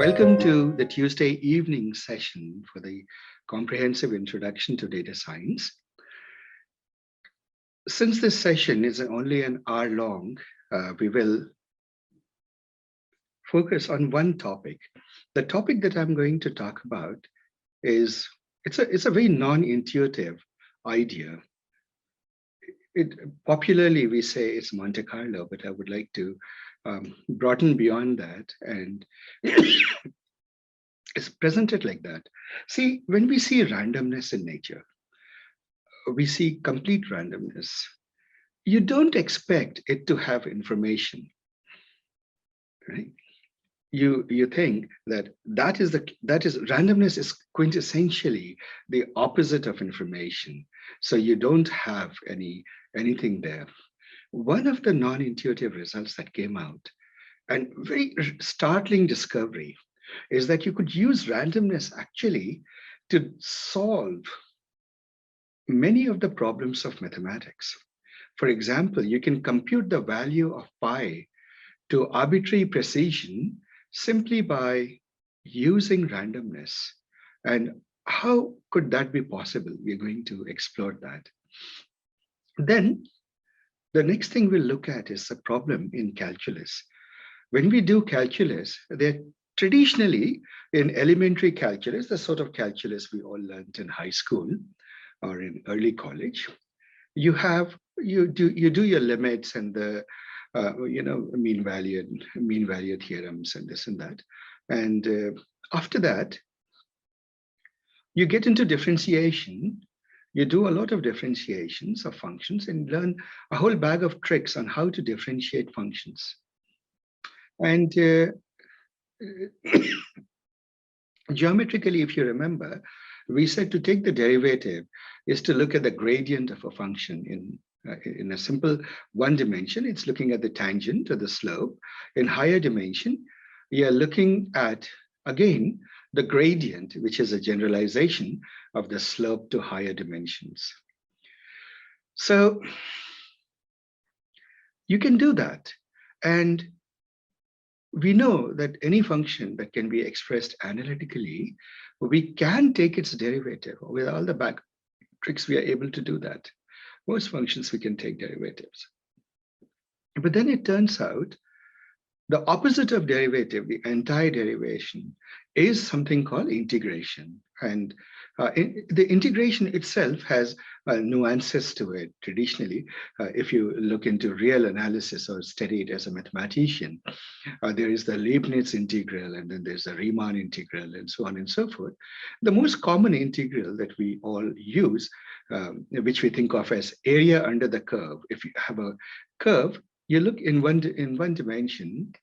Welcome to the Tuesday evening session for the comprehensive introduction to data science. Since this session is only an hour long, we will focus on one topic. The topic that I'm going to talk about is, it's a very non-intuitive idea. Popularly, we say it's Monte Carlo, but I would like to broaden beyond that and it's presented like that. See, when we see randomness in nature, we see complete randomness. You don't expect it to have information, right? You think that randomness is quintessentially the opposite of information. So you don't have anything there. One of the non-intuitive results that came out, and very startling discovery, is that you could use randomness actually to solve many of the problems of mathematics. For example, you can compute the value of pi to arbitrary precision simply by using randomness. And how could that be possible? We're going to explore that. Then the next thing we'll look at is a problem in calculus. When we do calculus, they're traditionally in elementary calculus, the sort of calculus we all learned in high school or in early college, you do your limits and the mean value theorems and this and that. And after that, you get into differentiation. You do a lot of differentiations of functions and learn a whole bag of tricks on how to differentiate functions. And geometrically, if you remember, we said to take the derivative is to look at the gradient of a function in a simple one dimension. It's looking at the tangent or the slope. In higher dimension, we are looking at, again, the gradient, which is a generalization of the slope to higher dimensions. So you can do that. And we know that any function that can be expressed analytically, we can take its derivative. With all the back tricks, we are able to do that. Most functions, we can take derivatives. But then it turns out the opposite of derivative, the anti-derivation, is something called integration. And the integration itself has nuances to it. Traditionally, if you look into real analysis or study it as a mathematician, there is the Leibniz integral, and then there's the Riemann integral, and so on and so forth. The most common integral that we all use, which we think of as area under the curve. If you have a curve, you look in one dimension,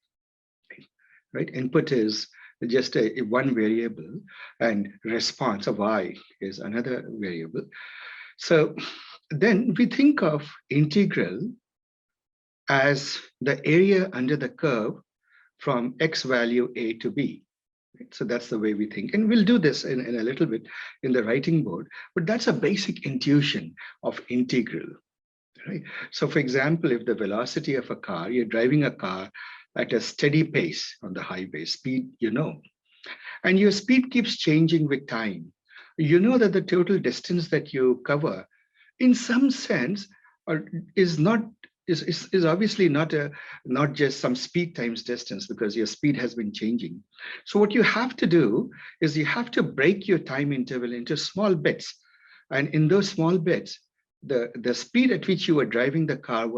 right? Input is just one variable, and response of y is another variable. So then we think of integral as the area under the curve from x value a to b. Right? So that's the way we think. And we'll do this in a little bit in the writing board, but that's a basic intuition of integral. Right? So for example, if the velocity of a car, you're driving a car at a steady pace on the highway, speed, and your speed keeps changing with time. You know that the total distance that you cover, in some sense, is obviously not just some speed times distance, because your speed has been changing. So what you have to do is you have to break your time interval into small bits, and in those small bits, the speed at which you were driving the car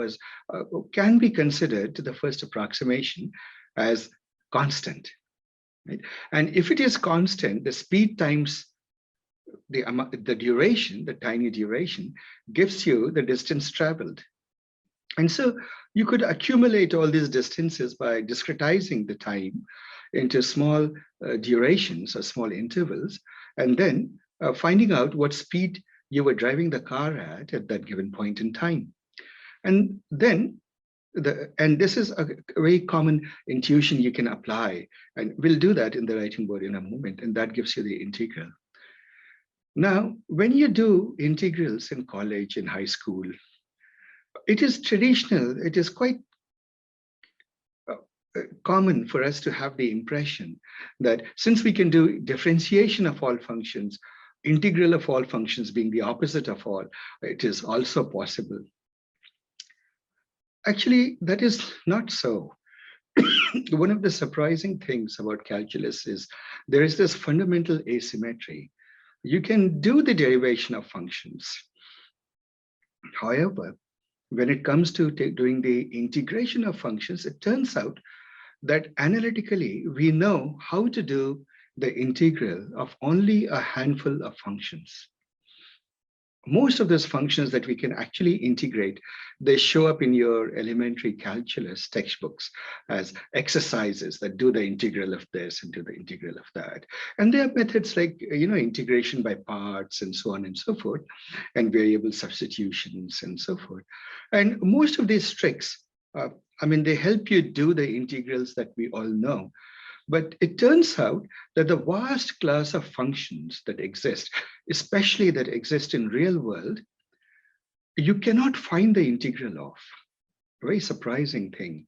can be considered, to the first approximation, as constant. Right? And if it is constant, the speed times the duration, the tiny duration, gives you the distance traveled. And so you could accumulate all these distances by discretizing the time into small durations or small intervals, and then finding out what speed you were driving the car at that given point in time. And then, this is a very common intuition you can apply, and we'll do that in the writing board in a moment, and that gives you the integral. Now, when you do integrals in college, in high school, it is traditional, it is quite common for us to have the impression that since we can do differentiation of all functions, integral of all functions being the opposite of all, it is also possible. Actually, that is not so. One of the surprising things about calculus is there is this fundamental asymmetry. You can do the derivation of functions. However, when it comes to doing the integration of functions, it turns out that analytically, we know how to do the integral of only a handful of functions. Most of those functions that we can actually integrate, they show up in your elementary calculus textbooks as exercises that do the integral of this and do the integral of that. And there are methods like, integration by parts and so on and so forth, and variable substitutions and so forth. And most of these tricks, they help you do the integrals that we all know. But it turns out that the vast class of functions that exist, especially that exist in real world, you cannot find the integral of. A very surprising thing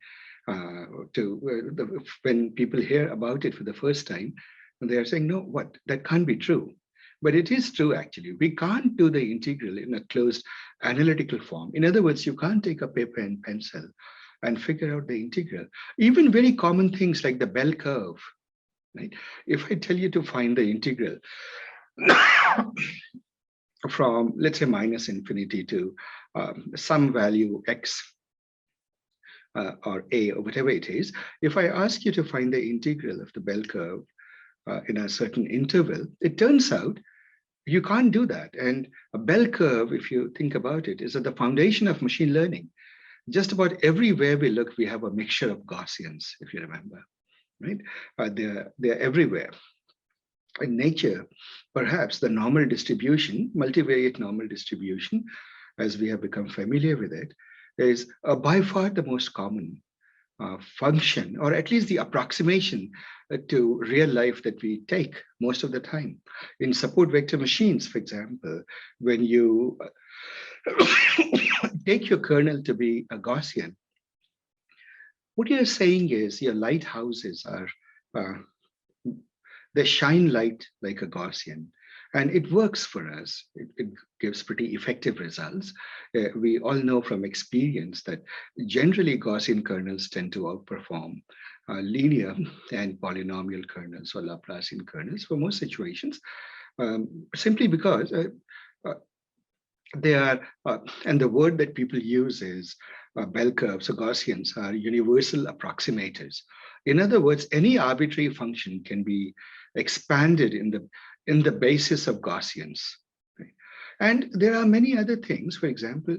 when people hear about it for the first time, they are saying, no, what? That can't be true. But it is true, actually. We can't do the integral in a closed analytical form. In other words, you can't take a paper and pencil and figure out the integral. Even very common things like the bell curve, right? If I tell you to find the integral from, let's say, minus infinity to some value x or a or whatever it is, if I ask you to find the integral of the bell curve in a certain interval, it turns out you can't do that. And a bell curve, if you think about it, is at the foundation of machine learning. Just about everywhere we look, we have a mixture of Gaussians, if you remember, right? They're everywhere. In nature, perhaps the normal distribution, multivariate normal distribution, as we have become familiar with it, is by far the most common function, or at least the approximation to real life that we take most of the time. In support vector machines, for example, when you take your kernel to be a Gaussian, what you're saying is your lighthouses are, they shine light like a Gaussian. And it works for us. It gives pretty effective results. We all know from experience that generally Gaussian kernels tend to outperform linear and polynomial kernels or Laplacian kernels for most situations, simply because they are, and the word that people use is bell curves. So Gaussians are universal approximators. In other words, any arbitrary function can be expanded in the basis of Gaussians. Right? And there are many other things. For example,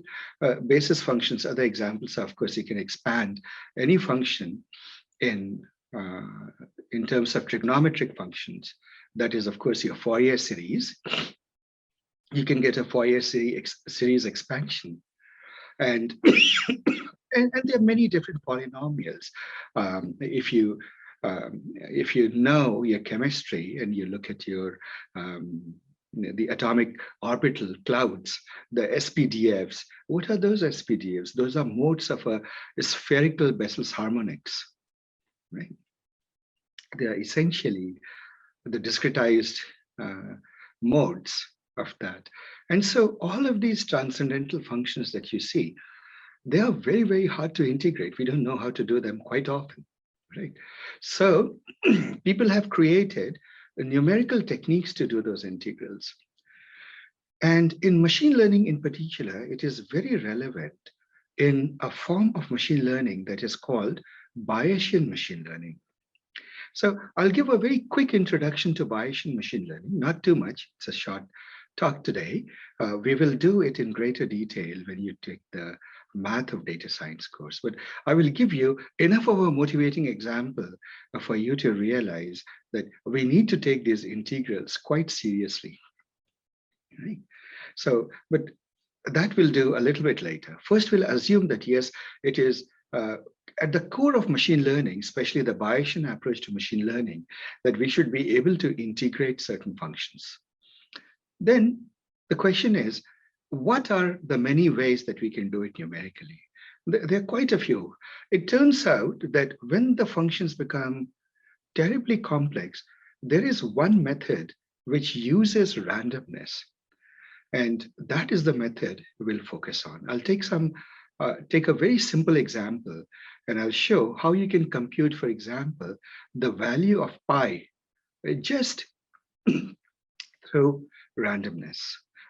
basis functions. Other examples are, of course, you can expand any function in terms of trigonometric functions. That is, of course, your Fourier series. You can get a Fourier series expansion. And, and there are many different polynomials. If you know your chemistry and you look at your the atomic orbital clouds, the SPDFs, what are those SPDFs? Those are modes of a spherical Bessel's harmonics, right? They are essentially the discretized modes of that. And so all of these transcendental functions that you see, they are very, very hard to integrate. We don't know how to do them quite often, right? So people have created numerical techniques to do those integrals. And in machine learning in particular, it is very relevant in a form of machine learning that is called Bayesian machine learning. So I'll give a very quick introduction to Bayesian machine learning, not too much, it's a short talk today. We will do it in greater detail when you take the math of data science course, but I will give you enough of a motivating example for you to realize that we need to take these integrals quite seriously. Right? So, but that we'll do a little bit later. First, we'll assume that yes, it is at the core of machine learning, especially the Bayesian approach to machine learning, that we should be able to integrate certain functions. Then the question is, what are the many ways that we can do it numerically? There are quite a few. It turns out that when the functions become terribly complex, there is one method which uses randomness. And that is the method we'll focus on. I'll take a very simple example, and I'll show how you can compute, for example, the value of pi just through randomness.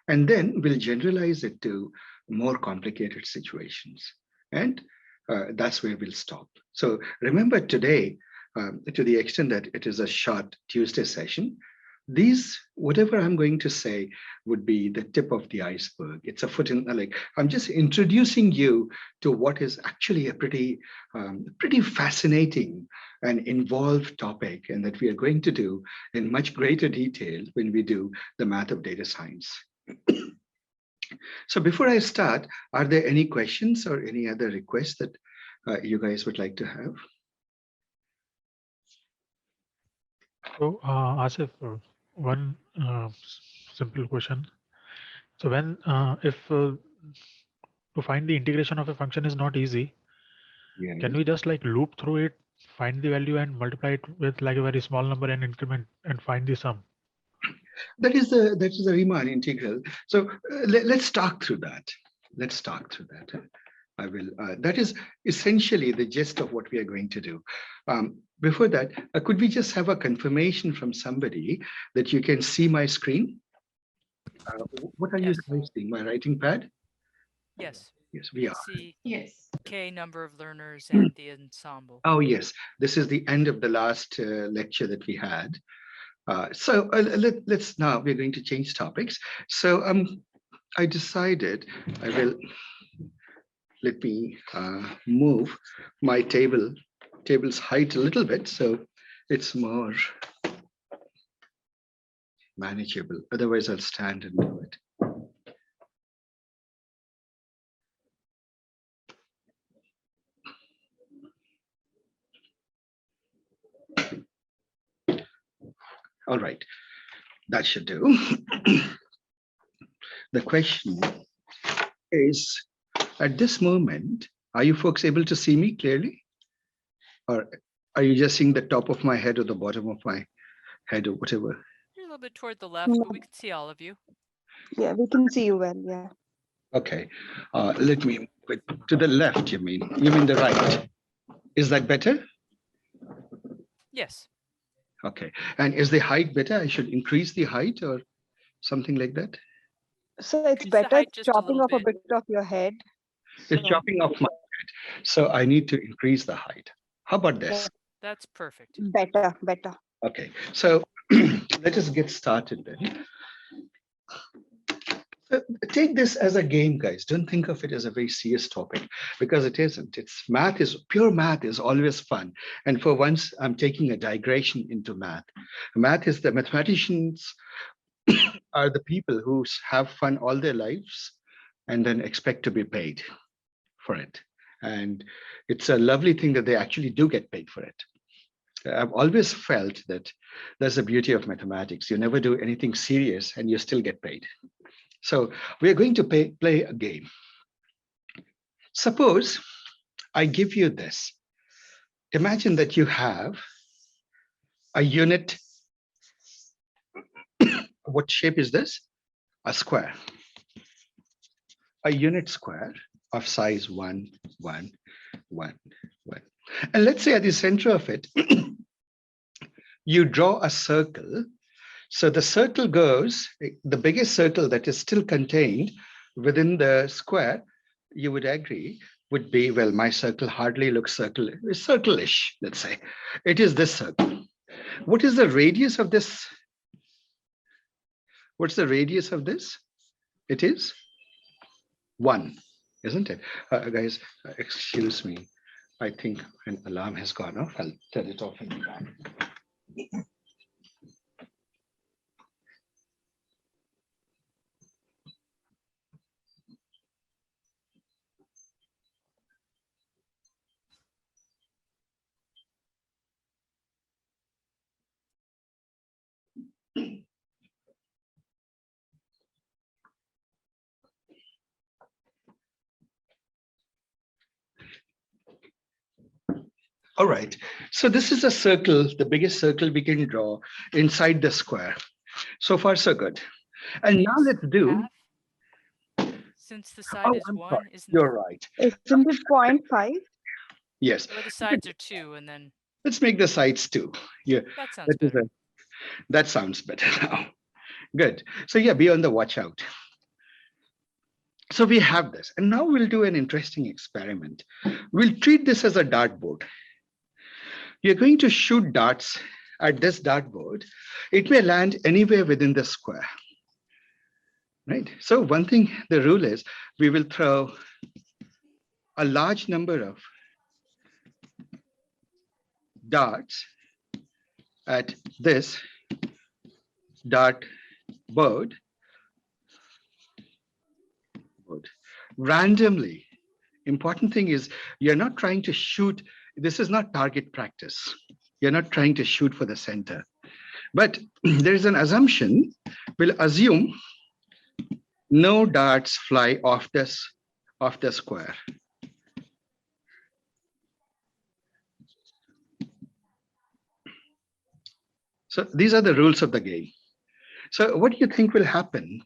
And then we'll generalize it to more complicated situations. And that's where we'll stop. So remember today, to the extent that it is a short Tuesday session, whatever I'm going to say would be the tip of the iceberg. It's a foot in, like, I'm just introducing you to what is actually a pretty fascinating and involved topic, and that we are going to do in much greater detail when we do the math of data science. So before I start, are there any questions or any other requests that you guys would like to have? So, Asif, one simple question. So when if to find the integration of a function is not easy, Yeah. can we just like loop through it, find the value and multiply it with like a very small number and increment and find the sum? That is the Riemann integral. So let's talk through that. Let's talk through that. I will. That is essentially the gist of what we are going to do. Before that, could we just have a confirmation from somebody that you can see my screen? What are you guys seeing? My writing pad? Yes. Yes, we are. See Yes. K number of learners and the ensemble. Oh, yes. This is the end of the last lecture that we had. Let's now, we're going to change topics. So I decided let me move my table's height a little bit so it's more manageable. Otherwise, I'll stand and do it. All right, that should do. The question is, at this moment, are you folks able to see me clearly? Or are you just seeing the top of my head or the bottom of my head or whatever? You're a little bit toward the left, but we can see all of you. Yeah, we can see you well. Yeah. Okay, let me put to the left. You mean the right? Is that better? Yes. Okay, and is the height better? I should increase the height or something like that? So it's Increase the better height just a chopping little off a bit. bit of your head. It's So, chopping off my head, so I need to increase the height. How about this? That's perfect. better. Okay, so let us get started then. Take this as a game, guys. Don't think of it as a very serious topic, because it isn't. It's pure math is always fun. And for once, I'm taking a digression into math. Math is the mathematicians are the people who have fun all their lives and then expect to be paid for it. And it's a lovely thing that they actually do get paid for it. I've always felt that that's the beauty of mathematics. You never do anything serious and you still get paid. So we're going to play a game. Suppose I give you this. Imagine that you have a unit. What shape is this? A square. A unit square of size 1, 1, 1, 1. And let's say at the center of it, you draw a circle. So the circle goes, the biggest circle that is still contained within the square, you would agree, would be, well, my circle hardly looks circle-ish, let's say. It is this circle. What is the radius of this? What's the radius of this? It is 1, isn't it? Guys, excuse me. I think an alarm has gone off. I'll turn it off and be back. All right. So this is a circle, the biggest circle we can draw inside the square. So far, so good. And now Yes, let's do. half. Since the side Oh, is I'm 1, sorry. isn't You're right. Isn't it 0.5? Yes. where the sides are 2, and then Let's make the sides 2. Yeah, that sounds that is better. that sounds better now. Good. So yeah, be on the watch out. So we have this, and now we'll do an interesting experiment. We'll treat this as a dartboard. You're going to shoot darts at this dartboard. It may land anywhere within the square, right? So one thing, the rule is we will throw a large number of darts at this dart board randomly. Important thing is you're not trying to shoot. This is not target practice. You're not trying to shoot for the center. But there is an assumption. We'll assume no darts fly off the square. So these are the rules of the game. So what do you think will happen?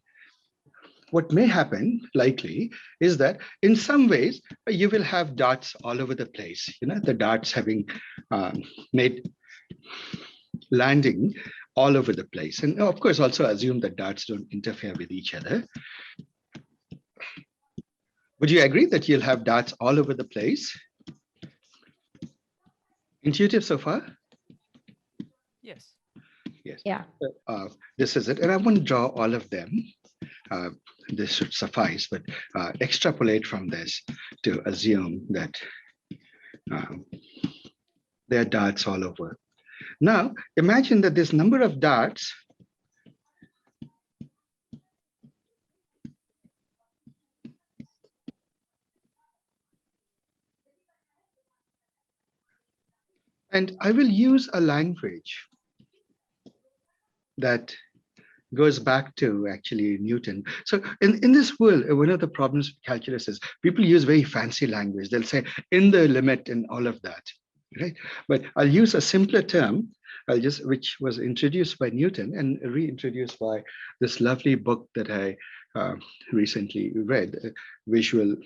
What may happen, likely, is that in some ways you will have darts all over the place. You know, the darts having made landing all over the place. And of course, also assume that darts don't interfere with each other. Would you agree that you'll have darts all over the place? Intuitive so far? Yes. Yes. Yeah. This is it. And I won't draw all of them. This should suffice, but extrapolate from this to assume that there are darts all over. Now, imagine that this number of darts and I will use a language that goes back to actually Newton. So in this world, one of the problems with calculus is people use very fancy language. They'll say in the limit and all of that, right? But I'll use a simpler term, which was introduced by Newton and reintroduced by this lovely book that I recently read, Visual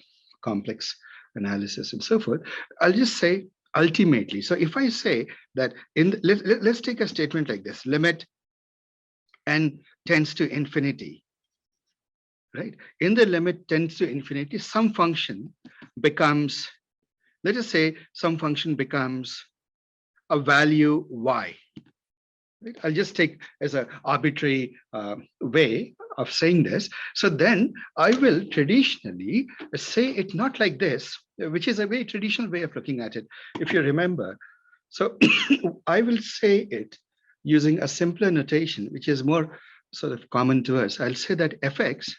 Complex Analysis and so forth. I'll just say ultimately. So if I say that let's take a statement like this, limit n tends to infinity, right? In the limit tends to infinity, some function becomes, let us say some function becomes a value y. Right? I'll just take as an arbitrary way of saying this. So then I will traditionally say it not like this, which is a very traditional way of looking at it, if you remember. So I will say it using a simpler notation, which is more sort of common to us. I'll say that fx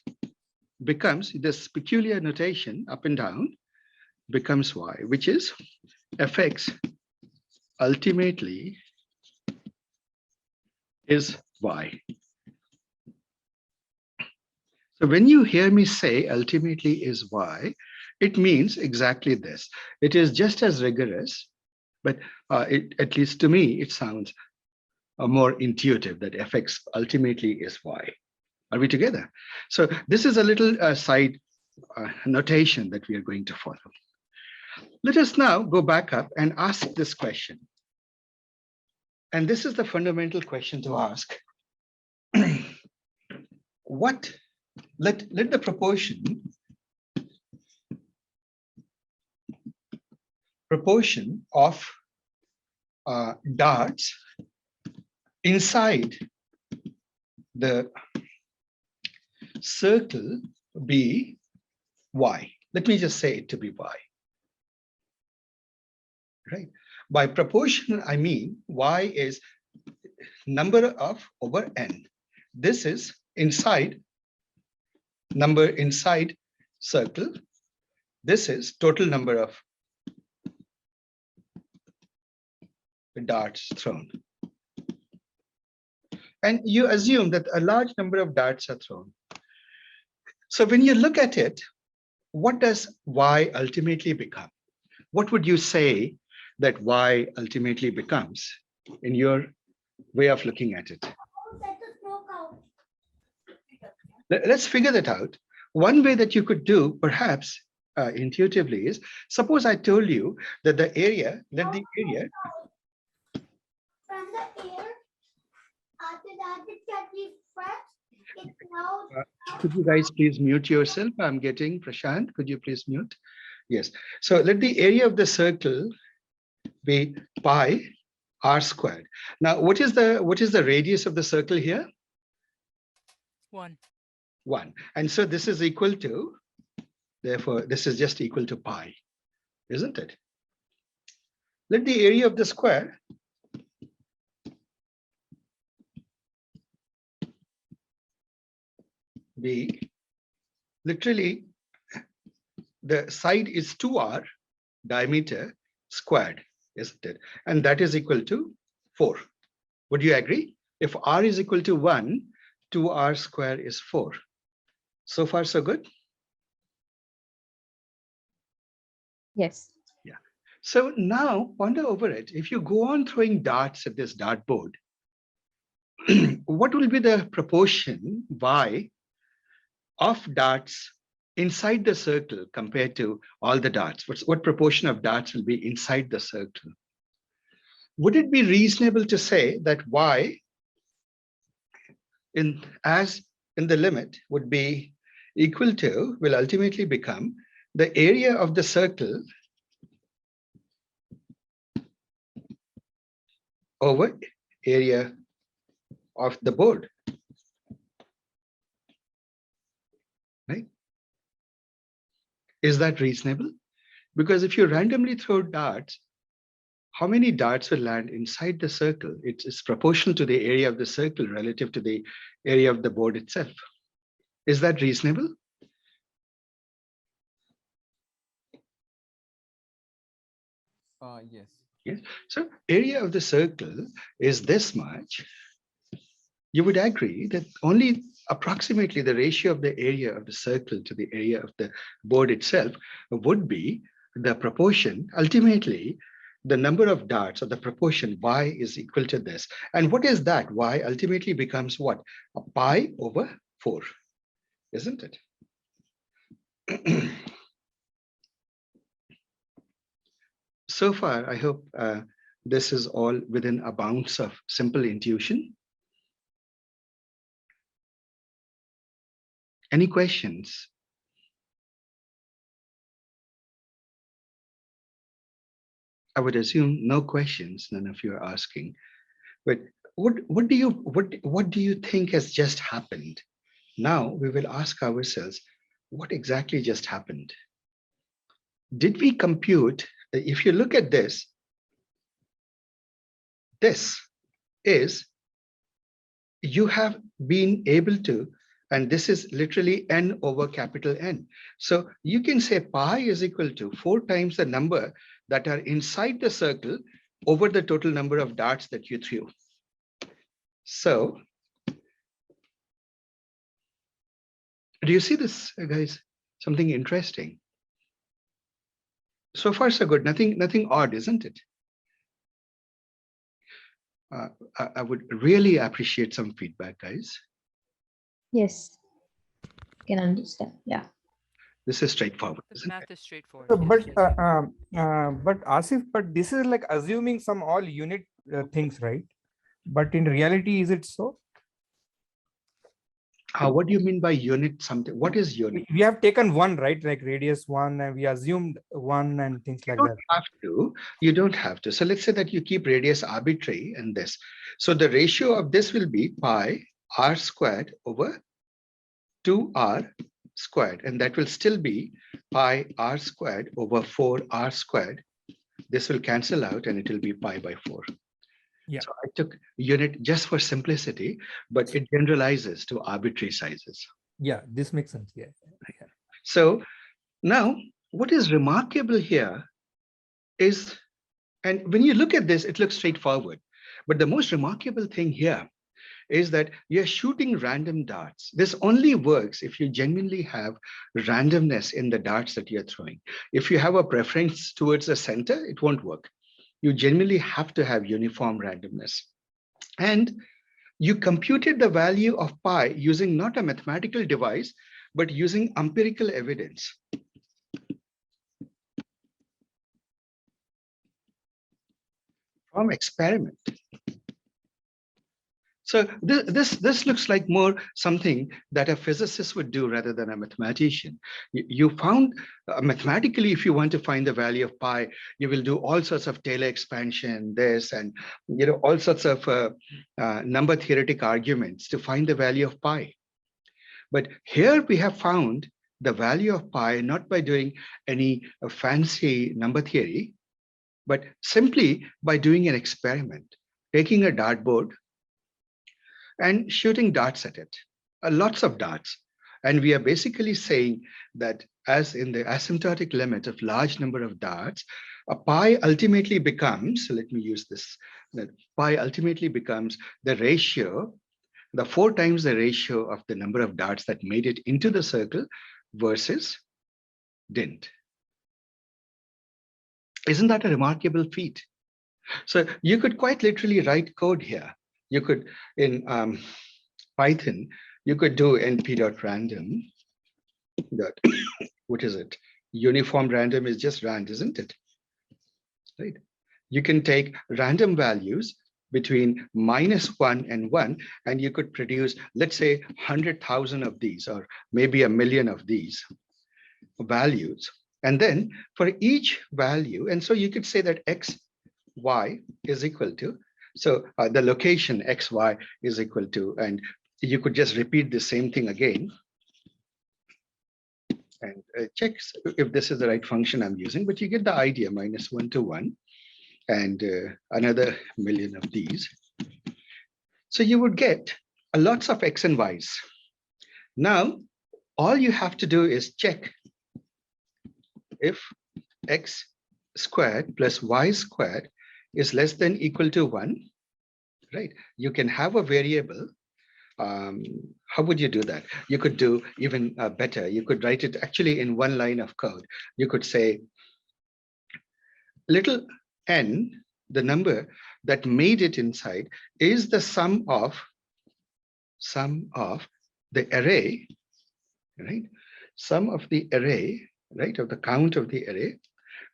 becomes this peculiar notation up and down becomes y, which is fx ultimately is y. So when you hear me say ultimately is y, it means exactly this. It is just as rigorous, but at least to me, it sounds more intuitive that fx ultimately is y. Are we together? So this is a little side notation that we are going to follow. Let us now go back up and ask this question. And this is the fundamental question to ask. What, let the proportion of darts inside the circle be y. Let me just say it to be y. Right? By proportion, I mean y is number of over n. This is inside number inside circle. This is total number of darts thrown. And you assume that a large number of darts are thrown. So when you look at it, what does y ultimately become? What would you say that y ultimately becomes in your way of looking at it? Let's figure that out. One way that you could do, perhaps intuitively, is suppose I told you that the area, let the area from the air after that it can be fresh. It's now could you guys please mute yourself? I'm getting Prashant. Could you please mute? Yes. So let the area of the circle be pi r squared. Now, what is the radius of the circle here? 1. 1. And so this is equal to, therefore, this is just equal to pi, isn't it? Let the area of the square be literally, the side is 2r diameter squared, isn't it? And that is equal to 4. Would you agree? If r is equal to 1, 2r square is 4. So far, so good? Yes. Yeah. So now ponder over it. If you go on throwing darts at this dartboard, what will be the proportion y of darts inside the circle compared to all the darts? What proportion of darts will be inside the circle? Would it be reasonable to say that y in the limit would be equal to, will ultimately become the area of the circle over area of the board, right? Is that reasonable? Because if you randomly throw darts, how many darts will land inside the circle? It's proportional to the area of the circle relative to the area of the board itself. Is that reasonable? Yes. Yes. So area of the circle is this much. You would agree that only approximately the ratio of the area of the circle to the area of the board itself would be the proportion. Ultimately, the number of darts, or the proportion y is equal to this. And what is that? Y ultimately becomes what? A pi over 4, isn't it? So far, I hope this is all within a bounds of simple intuition. Any questions? I would assume no questions, none of you are asking. But what do you think has just happened? Now we will ask ourselves, what exactly just happened? Did we compute? If you look at this is, you have been able to, and this is literally n over capital N. So you can say pi is equal to 4 times the number that are inside the circle over the total number of darts that you threw. So do you see this, guys? Something interesting. So far, so good. Nothing odd, isn't it? I would really appreciate some feedback, guys. Yes. Can understand. Yeah. This is straightforward, The isn't it? math is straightforward. But yes. but Asif, but this is like assuming some all unit things, right? But in reality, is it so? What do you mean by unit something? What is unit? We have taken one, right? Like radius 1, and we assumed 1 and things like that. You don't have to. So let's say that you keep radius arbitrary and this. So the ratio of this will be pi r squared over 2r squared. And that will still be pi r squared over 4r squared. This will cancel out and it will be pi by 4. Yeah. So I took unit just for simplicity, but it generalizes to arbitrary sizes. Yeah, this makes sense. Yeah. So now what is remarkable here is, and when you look at this, it looks straightforward. But the most remarkable thing here is that you're shooting random darts. This only works if you genuinely have randomness in the darts that you're throwing. If you have a preference towards the center, it won't work. you generally have to have uniform randomness. And you computed the value of pi using not a mathematical device, but using empirical evidence. From experiment. So this looks like more something that a physicist would do rather than a mathematician. You found mathematically, if you want to find the value of pi, you will do all sorts of Taylor expansion, this, and all sorts of number theoretic arguments to find the value of pi. But here we have found the value of pi not by doing any fancy number theory, but simply by doing an experiment, taking a dartboard and shooting darts at it, lots of darts. And we are basically saying that as in the asymptotic limit of large number of darts, a pi ultimately becomes, let me use this, that pi ultimately becomes the ratio, the 4 times the ratio of the number of darts that made it into the circle versus didn't. Isn't that a remarkable feat? So you could quite literally write code here. You could, in Python, you could do np.random. What is it? Uniform random is just rand, isn't it? Right. You can take random values between -1 and 1, and you could produce, let's say, 100,000 of these, or maybe 1 million of these values. And then for each value, and so you could say that x, y is equal to, so the location xy is equal to, and you could just repeat the same thing again and check if this is the right function I'm using, but you get the idea, -1 to 1 and another million of these. So you would get lots of x and y's. Now, all you have to do is check if x squared plus y squared is less than equal to 1, right? You can have a variable. How would you do that? You could do even better. You could write it actually in 1 line of code. You could say little n, the number that made it inside, is the sum of the array, right? Sum of the array, right, of the count of the array.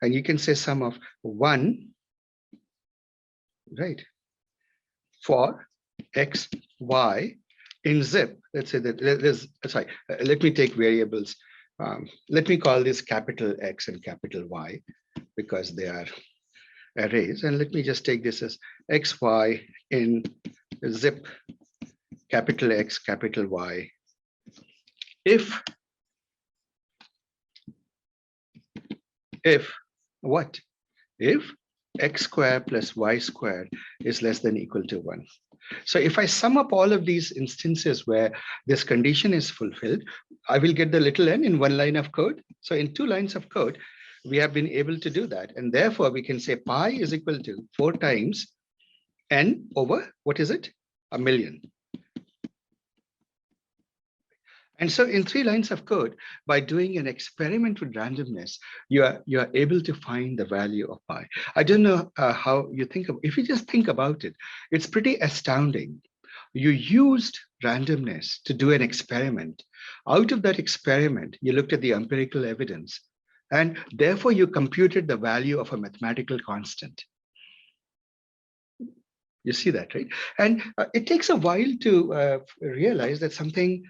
And you can say sum of 1, right, for x, y in zip. Let's say that there's, sorry, let me take variables. Let me call this capital X and capital Y because they are arrays. And let me just take this as x, y in zip, capital X, capital Y. If what? If x squared plus y squared is less than equal to 1. So if I sum up all of these instances where this condition is fulfilled, I will get the little n in 1 line of code. So in 2 lines of code, we have been able to do that. And therefore we can say pi is equal to 4 times n over, what is it? 1 million. And so in 3 lines of code, by doing an experiment with randomness, you are able to find the value of pi. I don't know how you think of, if you just think about it, it's pretty astounding. You used randomness to do an experiment. Out of that experiment, you looked at the empirical evidence, and therefore you computed the value of a mathematical constant. You see that, right? And it takes a while to realize that something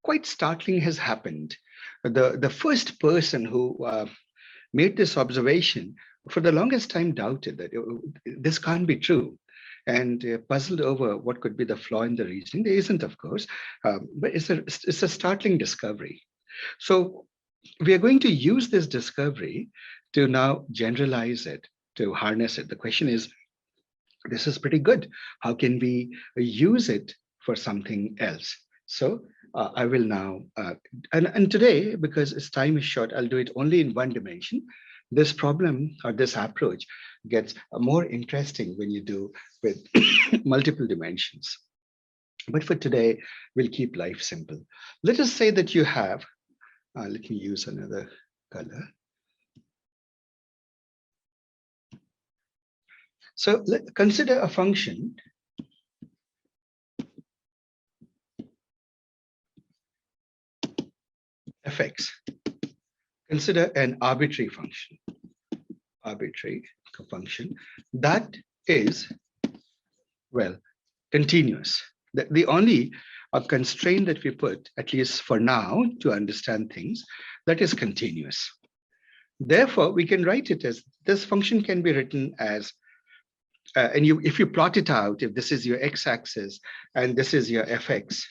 quite startling has happened. The first person who made this observation for the longest time doubted that this can't be true, and puzzled over what could be the flaw in the reasoning. There isn't, of course, but it's a startling discovery. So we are going to use this discovery to now generalize it, to harness it. The question is, this is pretty good. How can we use it for something else? So I will now, and today, because its time is short, I'll do it only in 1 dimension. This problem or this approach gets more interesting when you do with multiple dimensions. But for today, we'll keep life simple. Let us say that you have, let me use another color. So consider a function fx. Consider an arbitrary function that is, well, continuous. The only constraint that we put, at least for now, to understand things, that is continuous. Therefore, we can write it as, this function can be written as, if you plot it out, if this is your x-axis and this is your fx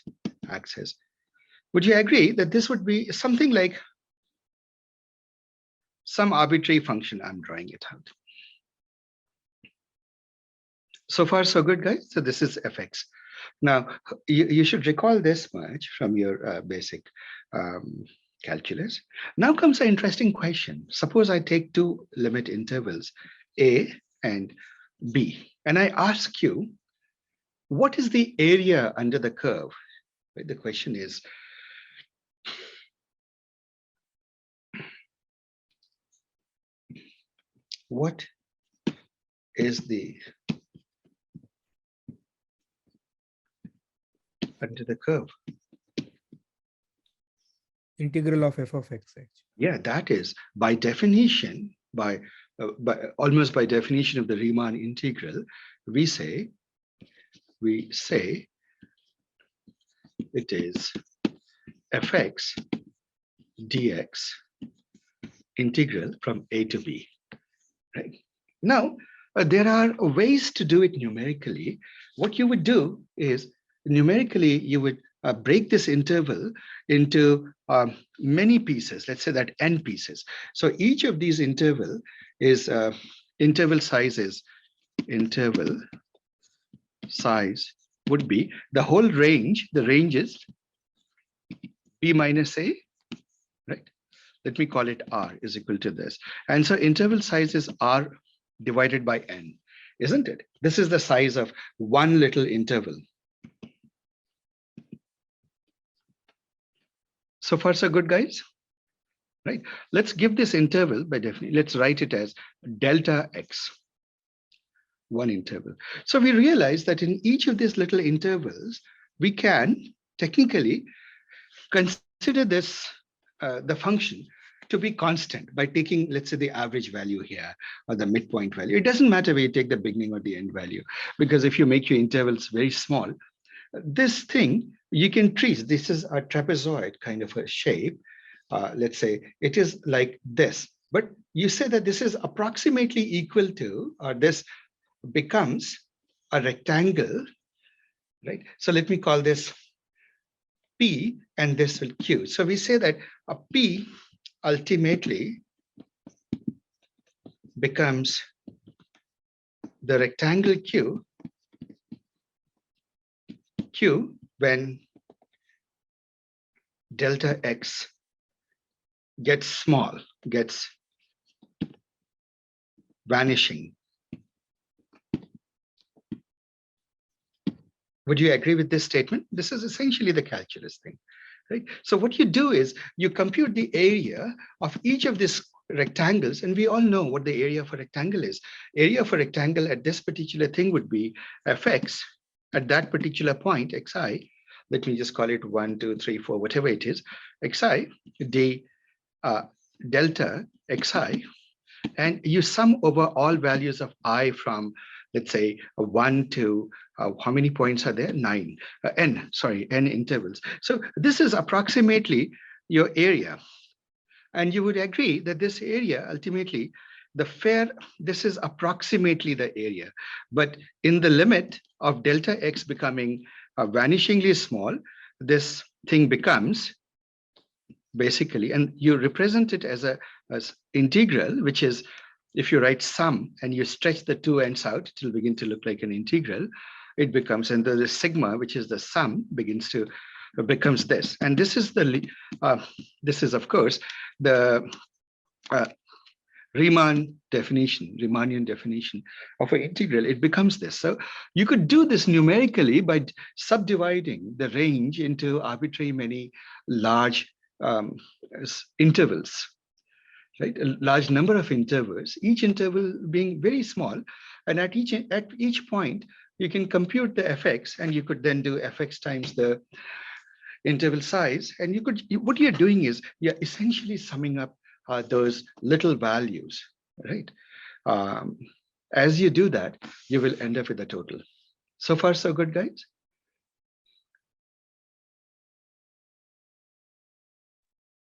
axis, would you agree that this would be something like some arbitrary function? I'm drawing it out. So far, so good, guys. So this is fx. Now, you should recall this much from your basic calculus. Now comes an interesting question. Suppose I take two limit intervals, a and b, and I ask you, what is the area under the curve? Right? The question is, what is the under the curve? Integral of f of x. Yeah, that is by definition, by almost by definition of the Riemann integral, we say it is fx dx integral from a to b. Right now, there are ways to do it numerically. What you would do is, numerically, you would break this interval into many pieces. Let's say that n pieces. So each of these interval is interval size would be the whole range. The range is b minus a, right? Let me call it r is equal to this. And so interval size is r divided by n, isn't it? This is the size of one little interval. So far, so good, guys, right? Let's give this interval by definition. Let's write it as delta x, one interval. So we realize that in each of these little intervals, we can technically consider this, the function, to be constant by taking, let's say, the average value here or the midpoint value. It doesn't matter where you take the beginning or the end value, because if you make your intervals very small, this thing you can treat. This is a trapezoid kind of a shape. Let's say it is like this, but you say that this is approximately equal to, or this becomes a rectangle, right? So let me call this P and this will Q. So we say that a P ultimately becomes the rectangle Q when delta x gets small, gets vanishing. Would you agree with this statement? This is essentially the calculus thing, right? So what you do is you compute the area of each of these rectangles, and we all know what the area of a rectangle is. Area of a rectangle at this particular thing would be fx at that particular point, xi. Let me just call it 1, 2, 3, 4, whatever it is, xi d delta xi, and you sum over all values of I from, let's say, 1 to how many points are there? 9, n intervals. So this is approximately your area. And you would agree that this area, ultimately, this is approximately the area. But in the limit of delta x becoming vanishingly small, this thing becomes basically, and you represent it as integral, which is, if you write sum and you stretch the two ends out, it will begin to look like an integral. It becomes, and the sigma, which is the sum, becomes this. And this is of course the Riemannian definition of an integral. It becomes this. So you could do this numerically by subdividing the range into arbitrary many large intervals. right? A large number of intervals, each interval being very small. And at each point, you can compute the fx, and you could then do fx times the interval size. And what you're doing is you're essentially summing up those little values, right? As you do that, you will end up with a total. So far, so good, guys?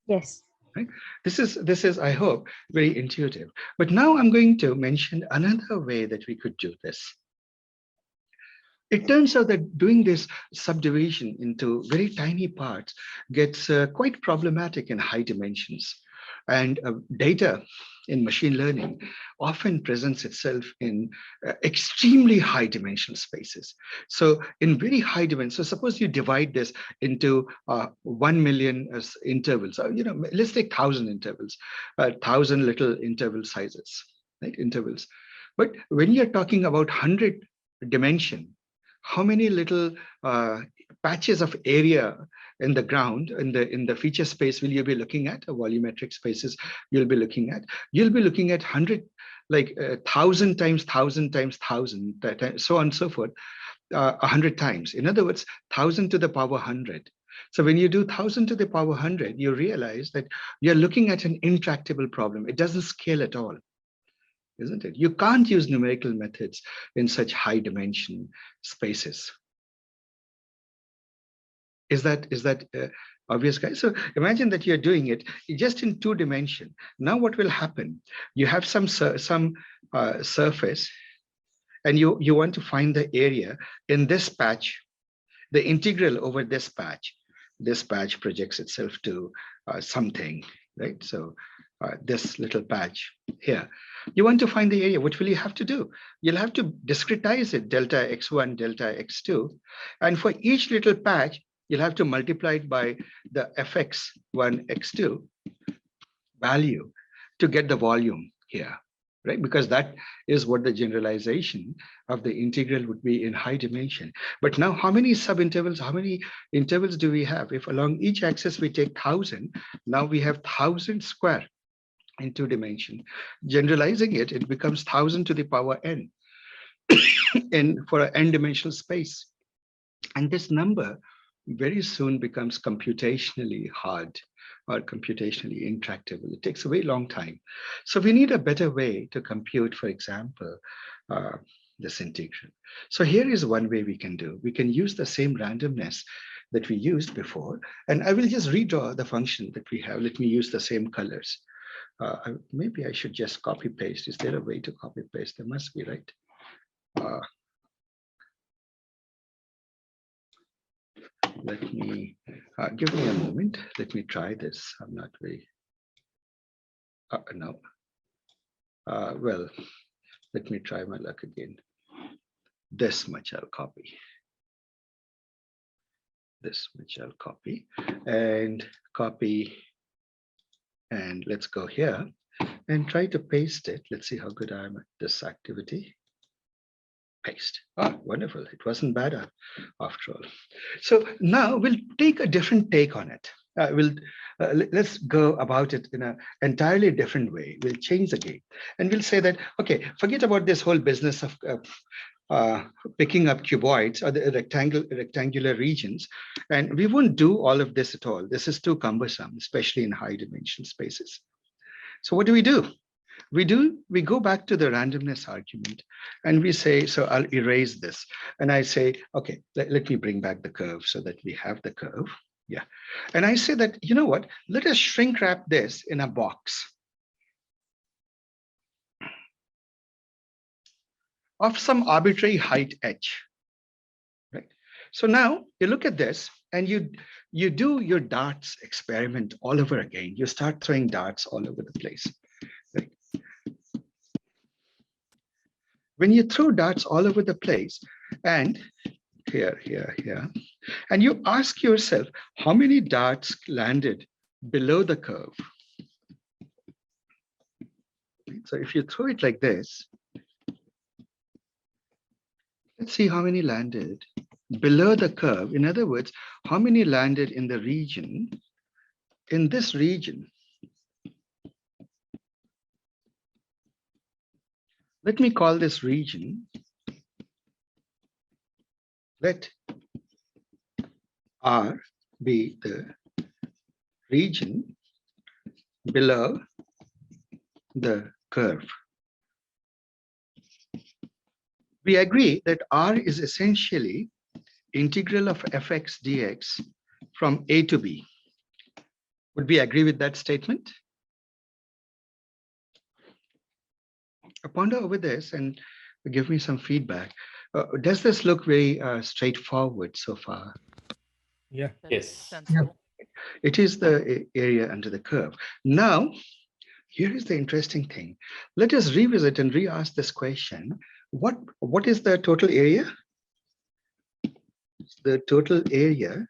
Yes. Right? This is, I hope, very intuitive. But now I'm going to mention another way that we could do this. It turns out that doing this subdivision into very tiny parts gets quite problematic in high dimensions. And data in machine learning often presents itself in extremely high dimensional spaces. So in very high dimensions, so suppose you divide this into 1 million intervals, or, let's take 1,000 intervals, 1,000 little interval sizes, right? Intervals. But when you're talking about 100 dimension, how many little patches of area in the ground, in the feature space will you be looking at? Volumetric spaces you'll be looking at. You'll be looking at 100, like 1,000 times 1,000 times 1,000, so on and so forth, 100 times. In other words, 1,000 to the power 100. So when you do 1,000 to the power 100, you realize that you're looking at an intractable problem. It doesn't scale at all, isn't it? You can't use numerical methods in such high dimension spaces. Is that obvious, guys? So imagine that you're doing it just in 2 dimension. Now what will happen? You have some surface, and you want to find the area in this patch, the integral over this patch. This patch projects itself to something, right? So this little patch here. You want to find the area. What will you have to do? You'll have to discretize it, delta x1, delta x2. And for each little patch, you'll have to multiply it by the fx1, x2 value to get the volume here, right? Because that is what the generalization of the integral would be in high dimension. But now how many subintervals, how many intervals do we have? If along each axis we take 1,000, now we have 1,000 square in 2 dimension. Generalizing it, it becomes 1,000 to the power n for an n-dimensional space. And this number very soon becomes computationally hard or computationally intractable. It takes a very long time. So we need a better way to compute, for example, this integral. So here is one way we can do. We can use the same randomness that we used before. And I will just redraw the function that we have. Let me use the same colors. Maybe I should just copy paste. Is there a way to copy paste? There must be, right? Let me give me a moment. Let me try this. I'm not very. No. Well, let me try my luck again. This much I'll copy. This much I'll copy and copy. And let's go here and try to paste it. Let's see how good I am at this activity. Paste. Oh, wonderful. It wasn't bad after all. So now we'll take a different take on it. Let's go about it in an entirely different way. We'll change the game and we'll say that, okay, forget about this whole business of picking up cuboids or the rectangular regions. And we won't do all of this at all. This is too cumbersome, especially in high dimension spaces. So what do? We go back to the randomness argument and we say, so I'll erase this. And I say, okay, let me bring back the curve so that we have the curve. Yeah. And I say that, you know what, let us shrink wrap this in a box of some arbitrary height h, right? So now you look at this and you do your darts experiment all over again. You start throwing darts all over the place. Right? When you throw darts all over the place and here, and you ask yourself, how many darts landed below the curve? So if you throw it like this, let's see how many landed below the curve. In other words, how many landed in the region, in this region, Let me call this region. Let R be the region below the curve. We agree that R is essentially integral of fx dx from A to B. Would we agree with that statement? Ponder over this and give me some feedback. Does this look very straightforward so far? Yeah. Yes. Sensible. It is the area under the curve. Now, here is the interesting thing. Let us revisit and re-ask this question. What is the total area? The total area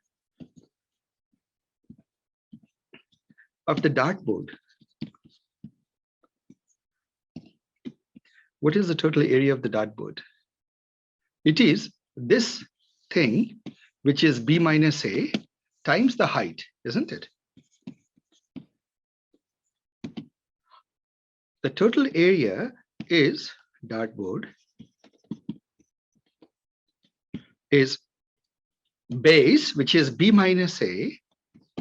of the dartboard. What is the total area of the dartboard? It is this thing, which is B minus A times the height, isn't it? The total area is dartboard is base, which is B minus A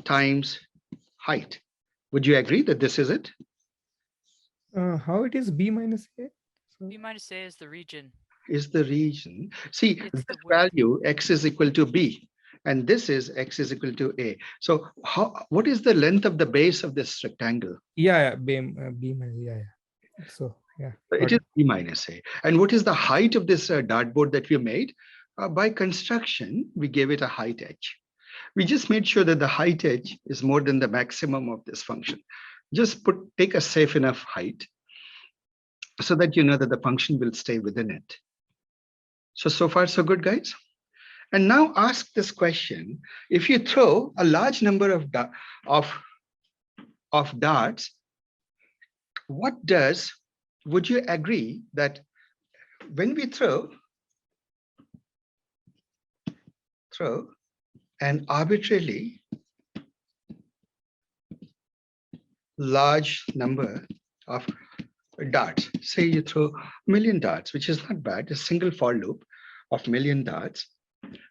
times height. Would you agree that this is it? How it is B minus A? So, B minus A is the region. Is the region. See, It's this the width. value x is equal to B, and this is x is equal to A. So what is the length of the base of this rectangle? yeah, B minus, yeah. So, yeah. It is B minus A. And what is the height of this dartboard that we made? By construction, we gave it a height h. We just made sure that the height h is more than the maximum of this function. Just take a safe enough height so that you know that the function will stay within it. So far, so good, guys. And now ask this question. If you throw a large number of darts, would you agree that when we throw an arbitrarily large number of darts, say you throw a million darts, which is not bad, a single for loop of million darts,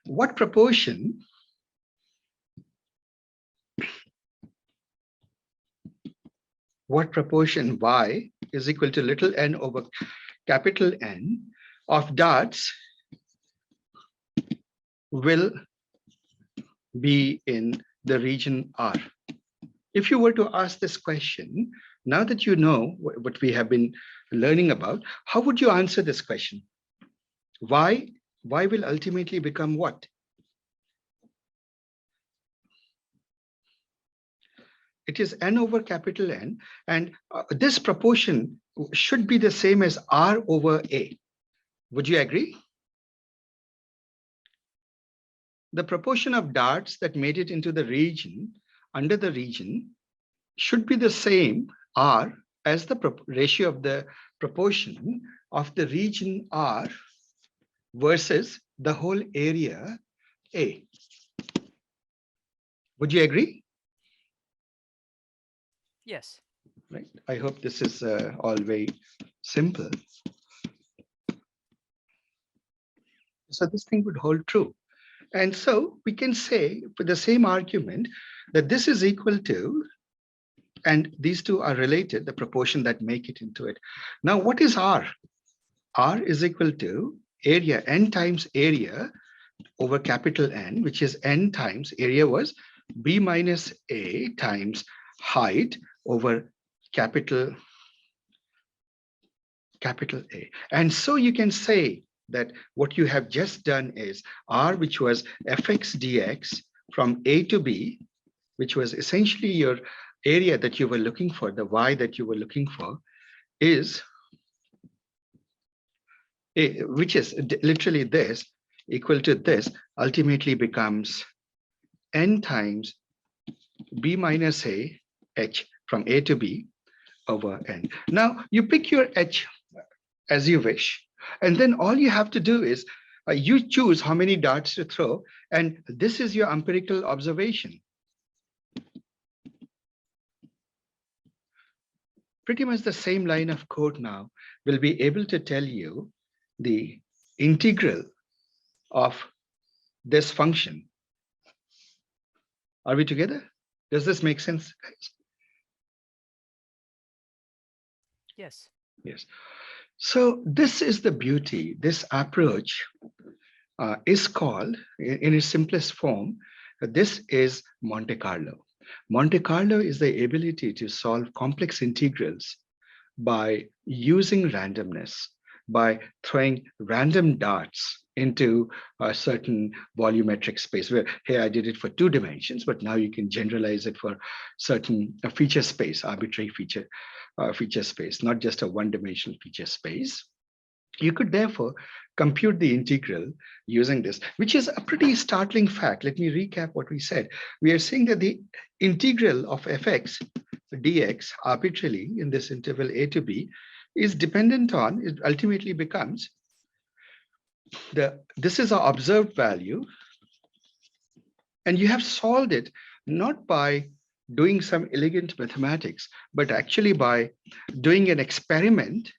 what proportion y is equal to little n over capital N of darts will be in the region R? If you were to ask this question, now that you know what we have been learning about, how would you answer this question? Y will ultimately become what? It is n over capital N, and this proportion should be the same as R over A. Would you agree? The proportion of darts that made it into the region, under the region, should be the same R as the ratio of the proportion of the region R versus the whole area A. Would you agree? Yes. Right. I hope this is all very simple. So this thing would hold true. And so we can say for the same argument that this is equal to, and these two are related, the proportion that make it into it. Now, what is R? R is equal to area, n times area over capital N, which is n times area was B minus A times height over capital A. And so you can say that what you have just done is R, which was fx dx from A to B, which was essentially your area that you were looking for, the y that you were looking for, is which is literally this, equal to this, ultimately becomes n times B minus A h from A to B over n. Now you pick your h as you wish, and then all you have to do is you choose how many darts to throw, and this is your empirical observation. pretty much the same line of code now will be able to tell you the integral of this function. Are we together? Does this make sense, guys? Yes. Yes. So this is the beauty. This approach is called, in its simplest form, this is Monte Carlo. Monte Carlo is the ability to solve complex integrals by using randomness, by throwing random darts into a certain volumetric space where, hey, I did it for 2 dimensions, but now you can generalize it for certain feature space, arbitrary feature space, not just a 1-dimensional feature space. You could therefore compute the integral using this, which is a pretty startling fact. Let me recap what we said. We are saying that the integral of fx dx arbitrarily in this interval a to b is dependent on, it ultimately becomes this is our observed value, and you have solved it not by doing some elegant mathematics, but actually by doing an experiment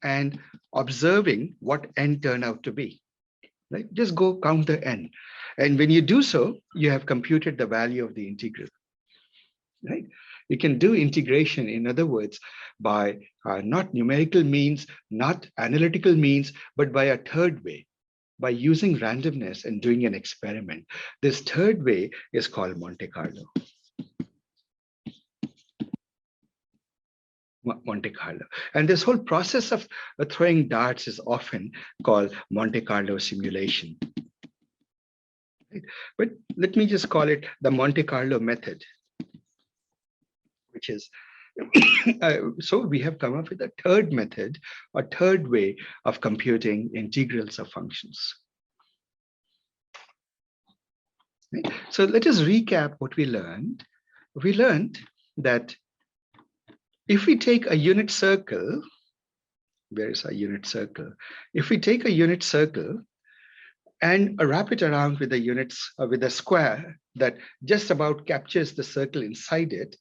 and observing what n turned out to be. Right? Just go count the n. And when you do so, you have computed the value of the integral. Right? You can do integration, in other words, by not numerical means, not analytical means, but by a third way, by using randomness and doing an experiment. This third way is called Monte Carlo. Monte Carlo. And this whole process of throwing darts is often called Monte Carlo simulation. Right? But let me just call it the Monte Carlo method, which is, so we have come up with a third method, a third way of computing integrals of functions. Right? So let us recap what we learned. We learned that if we take a unit circle, where is a unit circle? If we take a unit circle and wrap it around with the units, with a square that just about captures the circle inside it,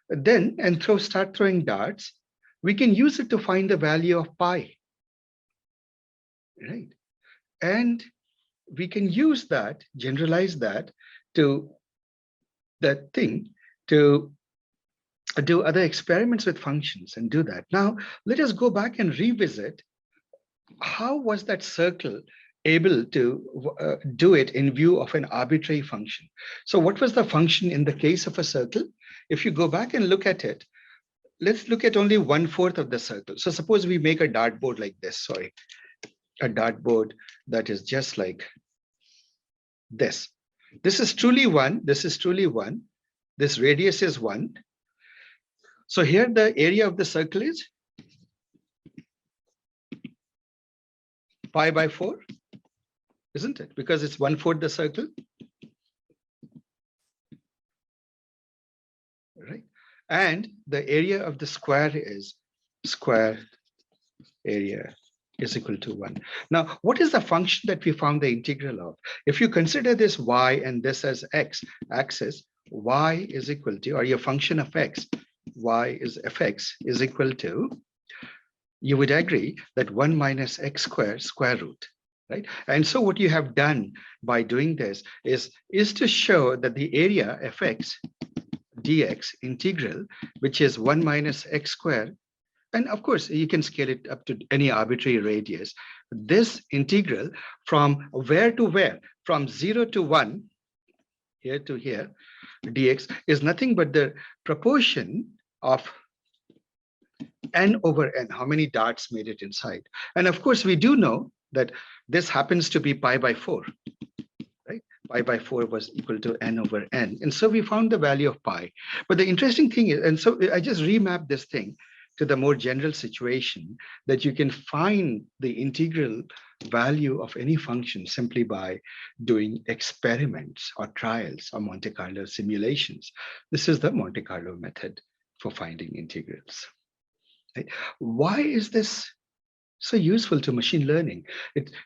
then start throwing darts, we can use it to find the value of pi, right? And we can use that, generalize that to that thing to do other experiments with functions and do that. Now, let us go back and revisit how was that circle able to do it in view of an arbitrary function. So what was the function in the case of a circle? If you go back and look at it, let's look at only 1/4 of the circle. So suppose we make a dartboard like this, sorry, a dartboard that is just like this. This is truly 1, this is truly 1, this radius is 1. So here the area of the circle is pi by 4, isn't it? Because it's 1/4 the circle. Right? And the area of the square is square area is equal to 1. Now, what is the function that we found the integral of? If you consider this y and this as x axis, y is equal to, or your function of x, y is fx is equal to, you would agree that 1 minus x squared square root, right? And so what you have done by doing this is to show that the area fx dx integral, which is 1 minus x squared, and of course you can scale it up to any arbitrary radius. This integral from where to where, from 0 to 1, here to here, dx is nothing but the proportion of n over n, how many darts made it inside. And of course, we do know that this happens to be pi by 4, right? Pi by 4 was equal to n over n. And so we found the value of pi. But the interesting thing is, and so I just remapped this thing to the more general situation that you can find the integral value of any function simply by doing experiments or trials or Monte Carlo simulations. This is the Monte Carlo method for finding integrals. Right? Why is this so useful to machine learning?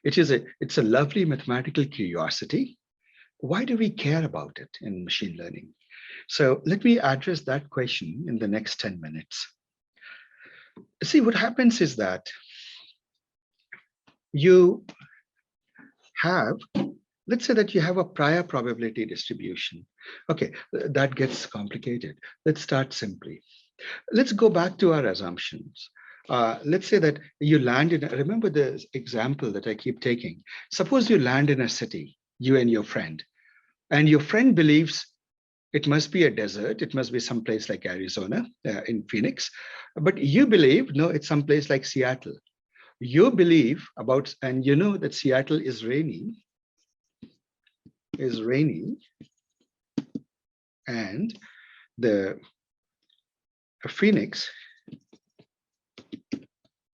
It's a lovely mathematical curiosity. Why do we care about it in machine learning? So let me address that question in the next 10 minutes. See, what happens is that you have, let's say that you have a prior probability distribution. Okay, that gets complicated. Let's start simply. Let's go back to our assumptions. Let's say that you land in, remember the example that I keep taking. Suppose you land in a city, you and your friend believes it must be a desert. It must be someplace like Arizona, in Phoenix. But you believe, no, it's someplace like Seattle. You believe about, and you know that Seattle is rainy, and the Phoenix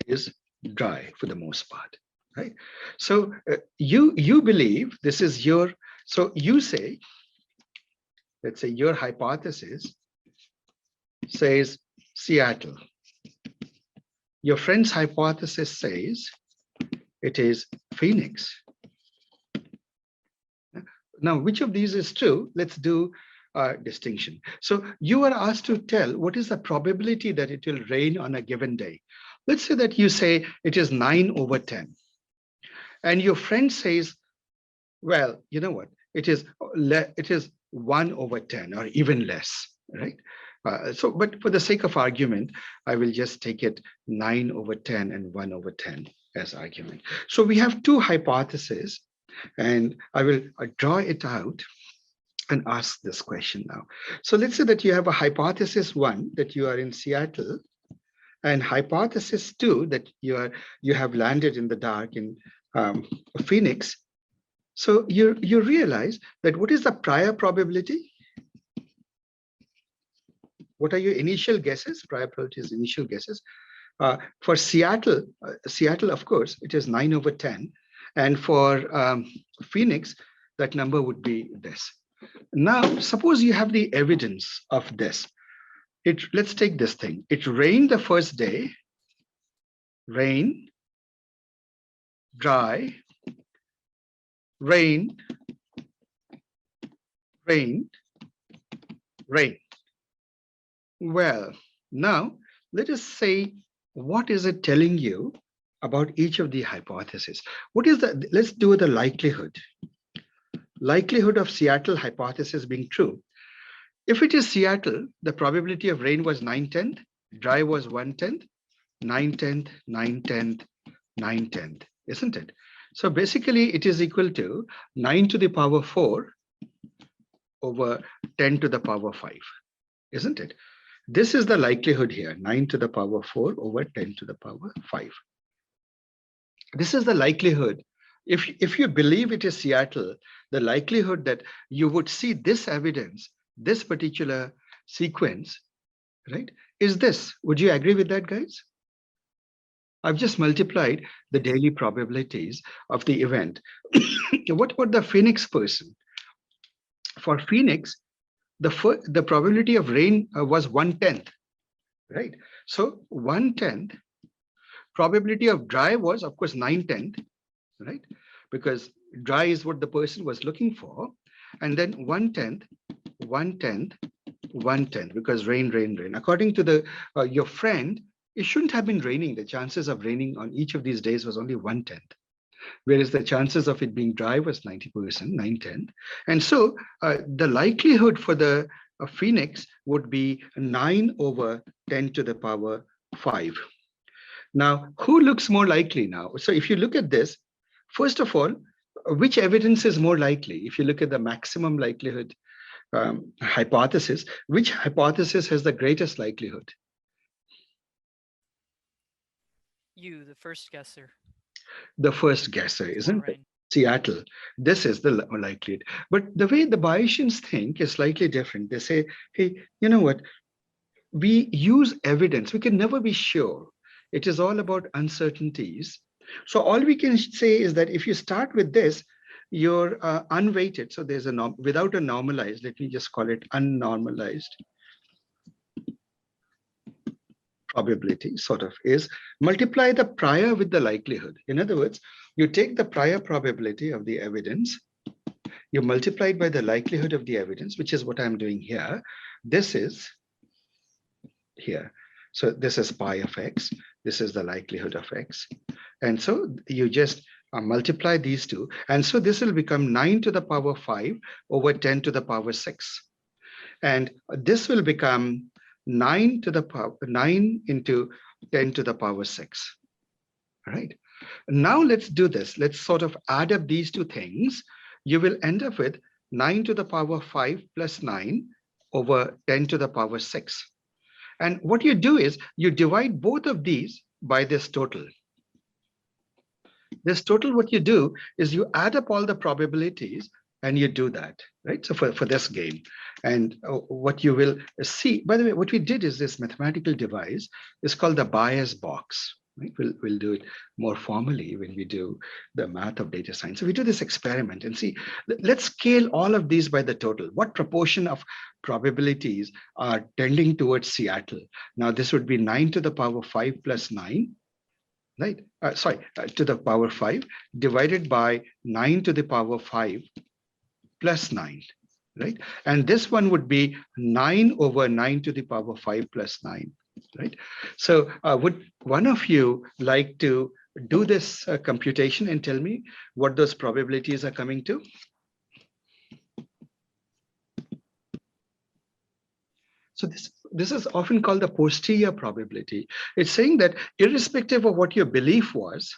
is dry for the most part, right? So you believe this is your, so you say, let's say your hypothesis says Seattle. Your friend's hypothesis says it is Phoenix. Now, which of these is true? Let's do a distinction. So you are asked to tell what is the probability that it will rain on a given day. Let's say that you say it is 9/10. And your friend says, well, you know what? It is 1/10 or even less, right? But for the sake of argument, I will just take it 9/10 and 1/10 as argument. So we have two hypotheses, and I will draw it out and ask this question now. So let's say that you have a hypothesis 1 that you are in Seattle, and hypothesis 2 that you have landed in the dark in Phoenix. So you realize that what is the prior probability? What are your initial guesses? Prior probability is initial guesses. For Seattle, of course, it is 9/10. And for Phoenix, that number would be this. Now, suppose you have the evidence of this. Let's take this thing. It rained the first day, rain, dry, rain, rain, rain. Well, now let us say, what is it telling you about each of the hypotheses? What is the, let's do the likelihood. Likelihood of Seattle hypothesis being true. If it is Seattle, the probability of rain was 9/10, dry was 1/10, 9/10, 9/10, 9/10, isn't it? So basically it is equal to 9 to the power 4 over 10 to the power 5, isn't it? This is the likelihood here, 9 to the power 4 over 10 to the power 5. This is the likelihood. If you believe it is Seattle, the likelihood that you would see this evidence, this particular sequence, right, is this. Would you agree with that, guys? I've just multiplied the daily probabilities of the event. What about the Phoenix person? For Phoenix, the probability of rain was 1/10, right? So 1/10, probability of dry was, of course, 9/10, right? Because dry is what the person was looking for. And then 1/10, 1/10, 1/10, because rain, rain, rain. According to your friend, it shouldn't have been raining. The chances of raining on each of these days was only 1/10. Whereas the chances of it being dry was 90%, 9/10. And so the likelihood for the Phoenix would be 9/10 to the power 5. Now, who looks more likely now? So if you look at this, first of all, which evidence is more likely? If you look at the maximum likelihood hypothesis, which hypothesis has the greatest likelihood? You, the first guesser. The first guesser, More isn't it? rain. Seattle. This is the likelihood. But the way the Bayesians think is slightly different. They say, hey, you know what? We use evidence. We can never be sure. It is all about uncertainties. So all we can say is that if you start with this, you're unweighted. So there's without a normalized, let me just call it unnormalized probability, sort of, is multiply the prior with the likelihood. In other words, you take the prior probability of the evidence, you multiply it by the likelihood of the evidence, which is what I'm doing here. This is here. So this is pi of x. This is the likelihood of x. And so you just multiply these two. And so this will become 9 to the power 5 over 10 to the power 6. And this will become 9 to the power 9 into 10 to the power 6. All right. Now let's do this. Let's sort of add up these two things. You will end up with 9 to the power 5 plus 9 over 10 to the power 6. And what you do is you divide both of these by this total. This total, what you do is you add up all the probabilities and you do that, right? So for this game. And what you will see, by the way, what we did is this mathematical device is called the bias box. Right? We'll do it more formally when we do the math of data science. So we do this experiment and see, let's scale all of these by the total. What proportion of probabilities are tending towards Seattle? Now this would be 9 to the power 5 plus 9, right? To the power 5 divided by 9 to the power 5 plus 9, right? And this one would be 9 over 9 to the power 5 plus 9. Right. So would one of you like to do this computation and tell me what those probabilities are coming to? So this is often called the posterior probability. It's saying that irrespective of what your belief was,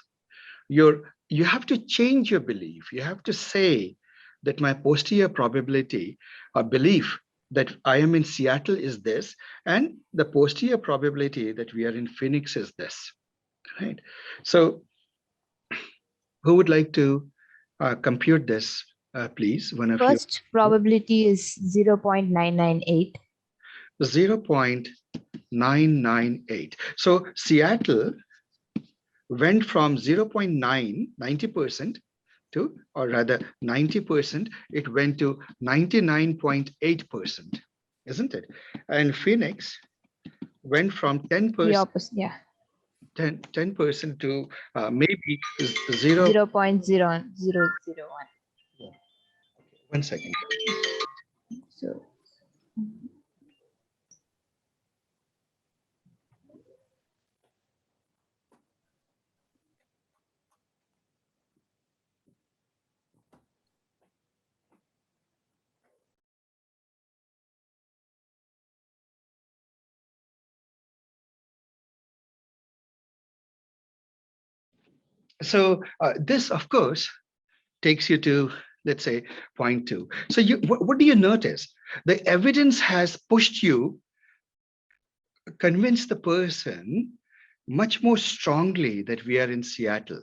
you have to change your belief. You have to say that my posterior probability or belief that I am in Seattle is this, and the posterior probability that we are in Phoenix is this, right? So who would like to compute this, please? One of First probability is 0.998. you. 0.998. So Seattle went from 0.9, 90%, to, or rather 90%, it went to 99.8%, isn't it? And Phoenix went from 10%, The opposite, yeah. 10% to maybe 0. 0.0001. One second. So So this, of course, takes you to, let's say, 0.2. So what do you notice? The evidence has pushed you, convinced the person much more strongly that we are in Seattle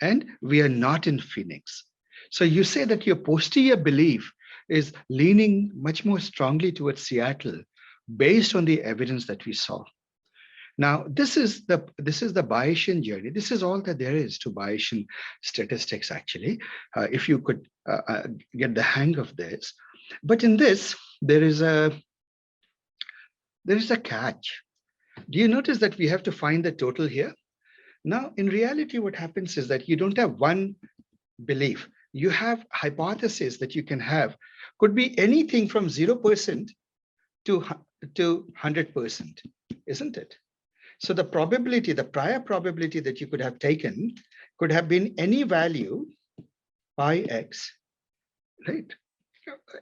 and we are not in Phoenix. So you say that your posterior belief is leaning much more strongly towards Seattle based on the evidence that we saw. Now, this is the Bayesian journey. This is all that there is to Bayesian statistics, actually, if you could get the hang of this. But in this, there is a catch. Do you notice that we have to find the total here? Now, in reality, what happens is that you don't have one belief. You have hypotheses that you can have. Could be anything from 0% to 100%, isn't it? So the probability, the prior probability that you could have taken could have been any value pi x, right?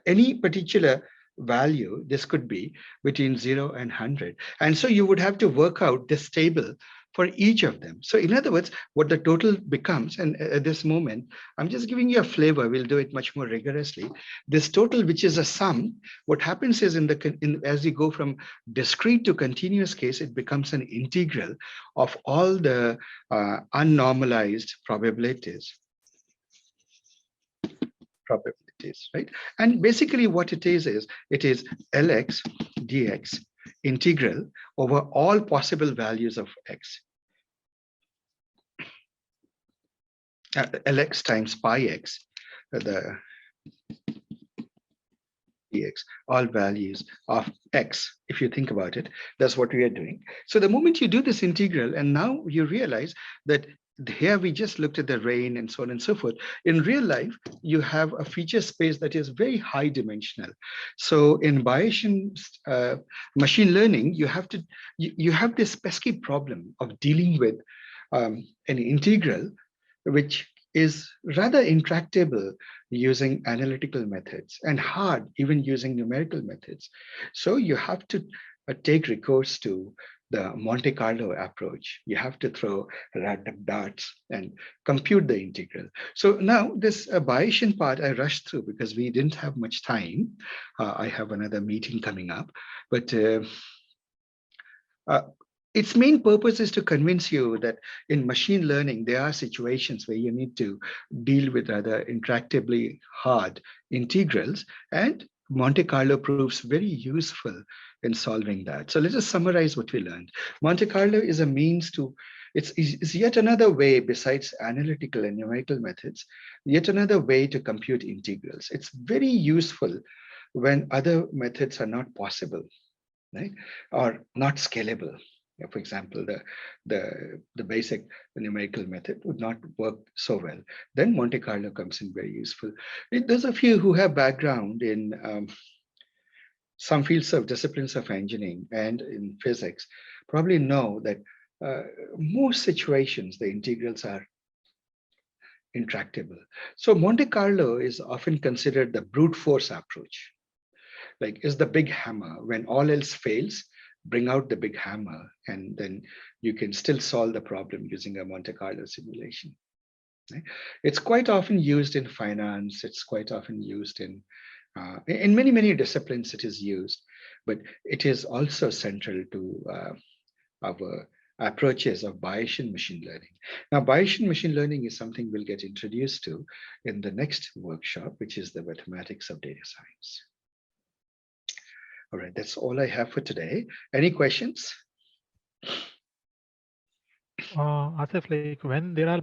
Any particular value, this could be between 0 and 100. And so you would have to work out this table for each of them. So in other words, what the total becomes, and at this moment, I'm just giving you a flavor, we'll do it much more rigorously. This total, which is a sum, what happens is as you go from discrete to continuous case, it becomes an integral of all the unnormalized probabilities, right? And basically what it is it is Lx dx integral over all possible values of x. Lx times pi x, the dx, all values of x. If you think about it, that's what we are doing. So the moment you do this integral, and now you realize that here we just looked at the rain and so on and so forth. In real life, you have a feature space that is very high dimensional. So in Bayesian machine learning, you have this pesky problem of dealing with an integral which is rather intractable using analytical methods and hard even using numerical methods. So you have to take recourse to the Monte Carlo approach. You have to throw random darts and compute the integral. So now this Bayesian part I rushed through because we didn't have much time. I have another meeting coming up, but its main purpose is to convince you that in machine learning, there are situations where you need to deal with rather intractably hard integrals, and Monte Carlo proves very useful in solving that. So let's just summarize what we learned. Monte Carlo is a means to, it's yet another way besides analytical and numerical methods, yet another way to compute integrals. It's very useful when other methods are not possible, right, or not scalable. For example, the basic numerical method would not work so well. Then Monte Carlo comes in very useful. Those of you who have background in some fields of disciplines of engineering and in physics probably know that most situations, the integrals are intractable. So Monte Carlo is often considered the brute force approach. Like, is the big hammer, when all else fails, bring out the big hammer, and then you can still solve the problem using a Monte Carlo simulation. Right? It's quite often used in finance. It's quite often used in many disciplines. It is used, but it is also central to our approaches of Bayesian machine learning. Now, Bayesian machine learning is something we'll get introduced to in the next workshop, which is the mathematics of data science. All right, that's all I have for today. Any questions? Asif, like when there are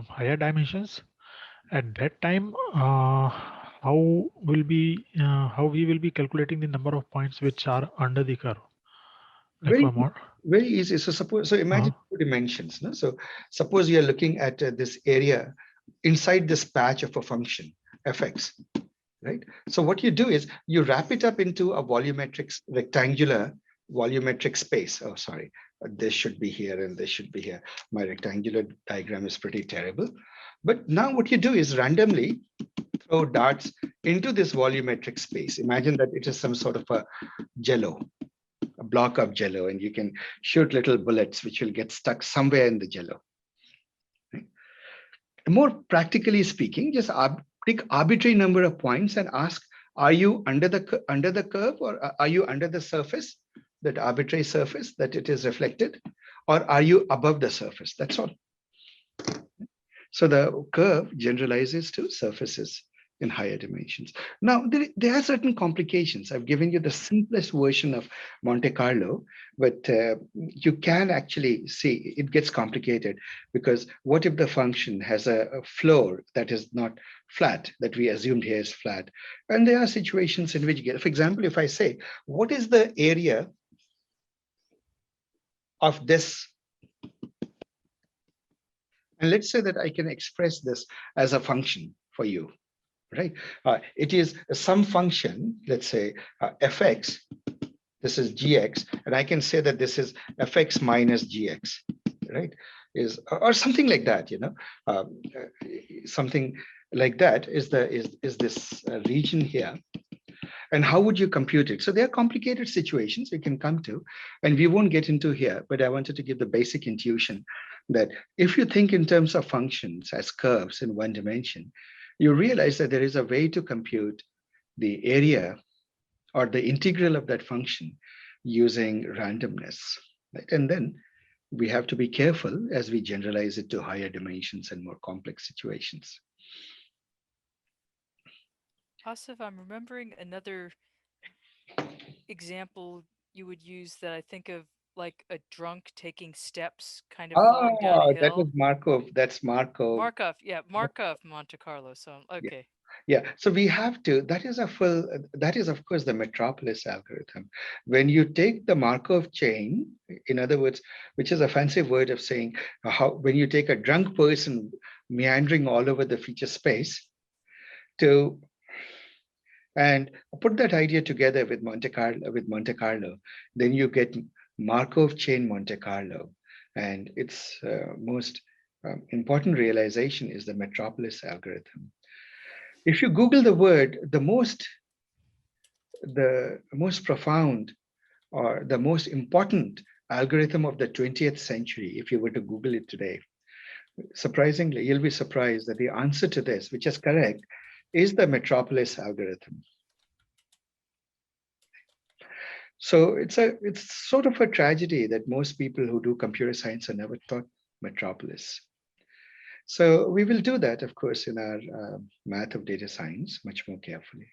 higher dimensions, at that time, how we will be calculating the number of points which are under the curve? Like Very, for more. very easy. So imagine 2 dimensions. No? So suppose you're looking at this area inside this patch of a function, fx, right? So what you do is you wrap it up into a rectangular volumetric space. Oh, sorry, this should be here and this should be here. My rectangular diagram is pretty terrible. But now what you do is randomly throw darts into this volumetric space. Imagine that it is some sort of a jello, a block of jello, and you can shoot little bullets which will get stuck somewhere in the jello. Right? More practically speaking, just pick arbitrary number of points and ask, are you under the curve, or are you under the surface, that arbitrary surface that it is reflected, or are you above the surface? That's all. So the curve generalizes to surfaces in higher dimensions. Now, there are certain complications. I've given you the simplest version of Monte Carlo, but you can actually see it gets complicated, because what if the function has a floor that is not flat, that we assumed here is flat? And there are situations in which, for example, if I say, what is the area of this? And let's say that I can express this as a function for you. Right? It is some function, let's say fx, this is gx, and I can say that this is fx minus gx, right? Or something like that, something like that is this region here. And how would you compute it? So there are complicated situations we can come to, and we won't get into here, but I wanted to give the basic intuition that if you think in terms of functions as curves in one dimension, you realize that there is a way to compute the area or the integral of that function using randomness. Right? And then we have to be careful as we generalize it to higher dimensions and more complex situations. Asif, I'm remembering another example you would use that I think of like a drunk taking steps, kind of falling down a That hill. was Markov. That's Markov. Markov, yeah, Markov Monte Carlo. So, okay. Yeah, so we have to, that is of course the metropolis algorithm. When you take the Markov chain, in other words, which is a fancy word of saying how, when you take a drunk person meandering all over the feature space and put that idea together with Monte Carlo, then you get Markov chain Monte Carlo. And its most important realization is the metropolis algorithm. If you Google the word, the most profound or the most important algorithm of the 20th century, if you were to Google it today, surprisingly, you'll be surprised that the answer to this, which is correct, is the metropolis algorithm. So it's sort of a tragedy that most people who do computer science are never taught metropolis. So we will do that, of course, in our math of data science much more carefully.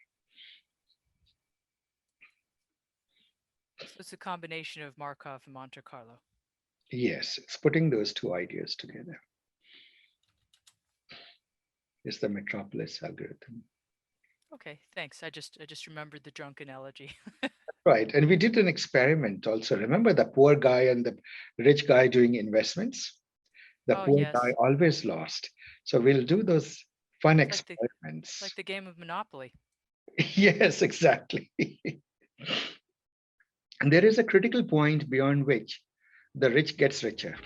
So it's a combination of Markov and Monte Carlo. Yes, it's putting those two ideas together. Is the metropolis algorithm. Okay, thanks. I just remembered the drunk analogy. Right, and we did an experiment also. Remember the poor guy and the rich guy doing investments? The Oh, poor yes. guy always lost. So we'll do those fun It's experiments. like the game of Monopoly. Yes, exactly. And there is a critical point beyond which the rich gets richer.